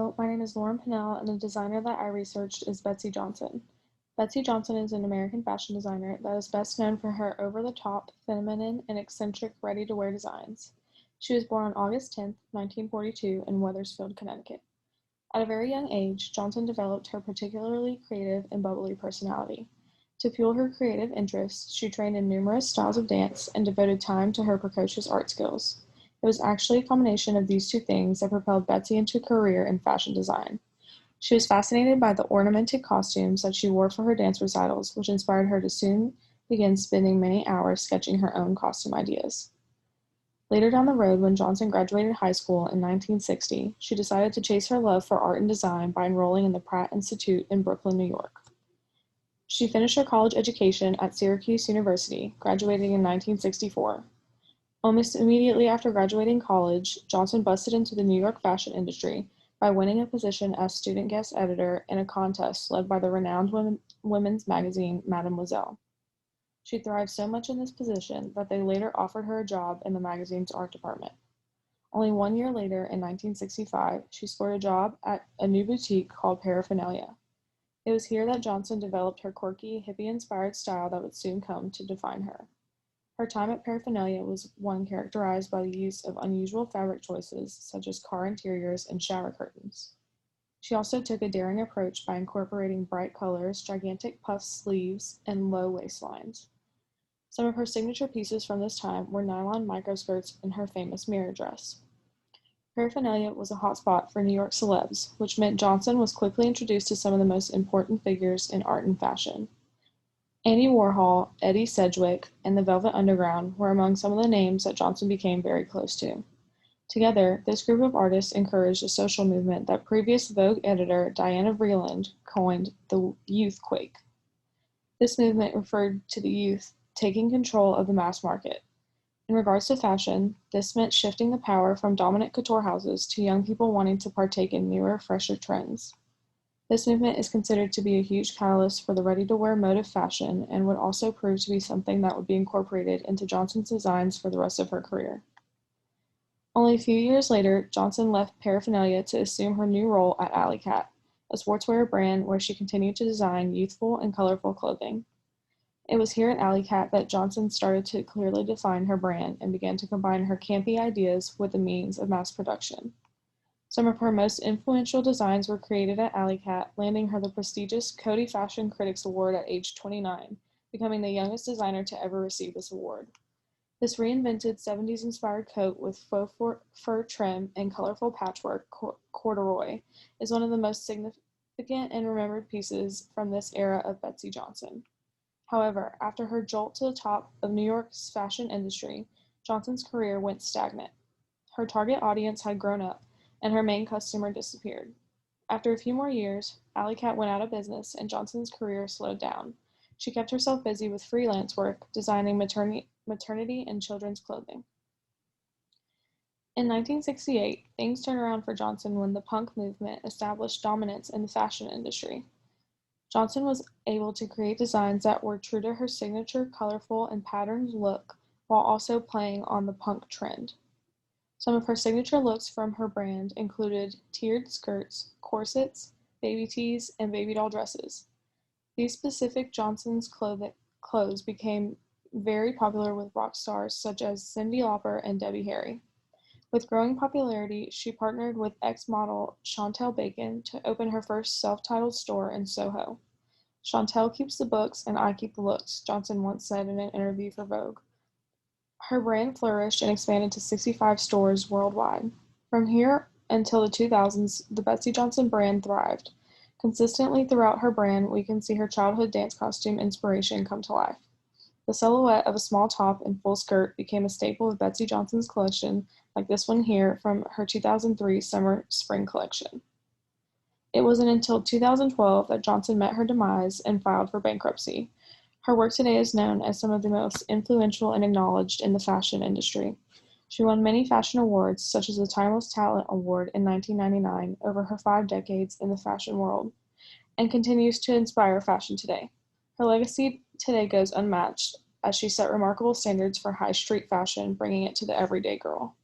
Hello, my name is Lauren Pinnell, and the designer that I researched is Betsey Johnson. Betsey Johnson is an American fashion designer that is best known for her over-the-top, feminine, and eccentric ready-to-wear designs. She was born on August 10, 1942, in Wethersfield, Connecticut. At a very young age, Johnson developed her particularly creative and bubbly personality. To fuel her creative interests, she trained in numerous styles of dance and devoted time to her precocious art skills. It was actually a combination of these two things that propelled Betsey into a career in fashion design. She was fascinated by the ornamented costumes that she wore for her dance recitals, which inspired her to soon begin spending many hours sketching her own costume ideas. Later down the road, when Johnson graduated high school in 1960, she decided to chase her love for art and design by enrolling in the Pratt Institute in Brooklyn, New York. She finished her college education at Syracuse University, graduating in 1964. Almost immediately after graduating college, Johnson busted into the New York fashion industry by winning a position as student guest editor in a contest led by the renowned women's magazine Mademoiselle. She thrived so much in this position that they later offered her a job in the magazine's art department. Only 1 year later, in 1965, she scored a job at a new boutique called Paraphernalia. It was here that Johnson developed her quirky, hippie-inspired style that would soon come to define her. Her time at Paraphernalia was one characterized by the use of unusual fabric choices, such as car interiors and shower curtains. She also took a daring approach by incorporating bright colors, gigantic puff sleeves, and low waistlines. Some of her signature pieces from this time were nylon microskirts and her famous mirror dress. Paraphernalia was a hotspot for New York celebs, which meant Johnson was quickly introduced to some of the most important figures in art and fashion. Andy Warhol, Eddie Sedgwick, and the Velvet Underground were among some of the names that Johnson became very close to. Together, this group of artists encouraged a social movement that previous Vogue editor Diana Vreeland coined the Youth Quake. This movement referred to the youth taking control of the mass market. In regards to fashion, this meant shifting the power from dominant couture houses to young people wanting to partake in newer, fresher trends. This movement is considered to be a huge catalyst for the ready-to-wear mode of fashion and would also prove to be something that would be incorporated into Johnson's designs for the rest of her career. Only a few years later, Johnson left Paraphernalia to assume her new role at Alley Cat, a sportswear brand where she continued to design youthful and colorful clothing. It was here at Alley Cat that Johnson started to clearly define her brand and began to combine her campy ideas with the means of mass production. Some of her most influential designs were created at Alley Cat, landing her the prestigious Coty Fashion Critics Award at age 29, becoming the youngest designer to ever receive this award. This reinvented 70s-inspired coat with faux fur trim and colorful patchwork corduroy is one of the most significant and remembered pieces from this era of Betsey Johnson. However, after her jolt to the top of New York's fashion industry, Johnson's career went stagnant. Her target audience had grown up, and her main customer disappeared. After a few more years, Alley Cat went out of business and Johnson's career slowed down. She kept herself busy with freelance work, designing maternity and children's clothing. In 1968, things turned around for Johnson when the punk movement established dominance in the fashion industry. Johnson was able to create designs that were true to her signature colorful and patterned look while also playing on the punk trend. Some of her signature looks from her brand included tiered skirts, corsets, baby tees, and baby doll dresses. These specific Johnson's clothes became very popular with rock stars such as Cyndi Lauper and Debbie Harry. With growing popularity, she partnered with ex-model Chantel Bacon to open her first self-titled store in Soho. "Chantel keeps the books and I keep the looks," Johnson once said in an interview for Vogue. Her brand flourished and expanded to 65 stores worldwide. From here until the 2000s, the Betsey Johnson brand thrived. Consistently throughout her brand, we can see her childhood dance costume inspiration come to life. The silhouette of a small top and full skirt became a staple of Betsey Johnson's collection, like this one here from her 2003 Summer-Spring collection. It wasn't until 2012 that Johnson met her demise and filed for bankruptcy. Her work today is known as some of the most influential and acknowledged in the fashion industry. She won many fashion awards, such as the Timeless Talent Award in 1999, over her 5 decades in the fashion world, and continues to inspire fashion today. Her legacy today goes unmatched, as she set remarkable standards for high street fashion, bringing it to the everyday girl.